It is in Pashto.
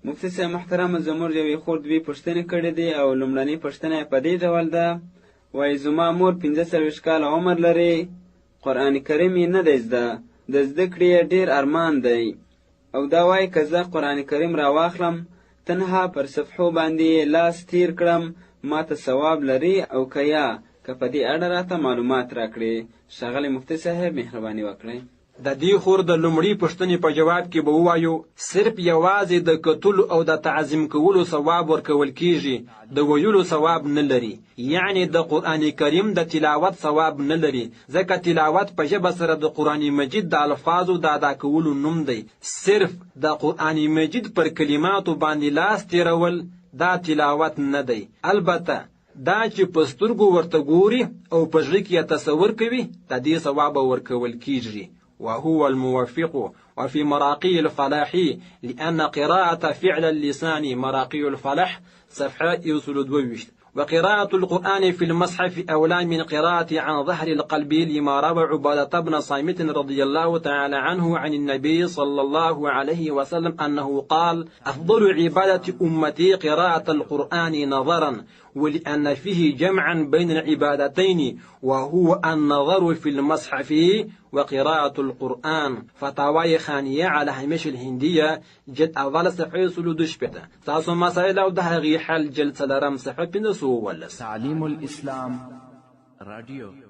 مفتي صاحب محترم زموږ یوې خور دوې پوښتنې کړې دي او لومړنۍ پوښتنه یې په دې ډول ده، وایي زما مور 45 کاله عمر لري، قرآن کریم یې نه دی زده، د زده کړې یې ډېر ارمان دی او دا وایي که زه قرآن کریم راواخلم تنها پر صفحو باندې لاس تیر کړم ما ته ثواب لري او که یا که په دې اړه راته معلومات راکړي. ښاغلی مفتي صاحب مهرباني وکړئ. د دې خور د لومړۍ پوښتنې په جواب کې به ووایو صرف یوازې د کتلو او د تعظیم کولو ثواب ورکول کیږي، د ویلو ثواب نه لري. یعنی د قرآن کریم د تلاوت ثواب نه لري، ځکه تلاوت په ژبه سره د قرآن مجید د الفاظو د ادا کولو نوم دی. صرف د قرآن مجید پر کلماتو باندې لاس تیرول دا تلاوت نه دی. البته دا چې په سترګو ورته ګوري او په زړه کې یې تصور کوي د دې ثواب ورکول کیږي. وهو الموفق وفي مراقي الفلاح لأن قراءة فعل اللسان مراقي الفلاح صفحة 22. وقراءة القرآن في المصحف أولى من قراءة عن ظهر القلب لما روى عبادة بن صامت رضي الله تعالى عنه عن النبي صلى الله عليه وسلم أنه قال أفضل عبادة أمتي قراءة القرآن نظرا، ولأن فيه جمعا بين العبادتين وهو النظر في المصحف وقراءة القرآن. فتاوى خانية على هامش الهندية جد أول صفحة سلودش بيتا تاسو مسائل او ده غي حل جلد سلرم صفحة بندسو ولس. تعليم الإسلام راديو.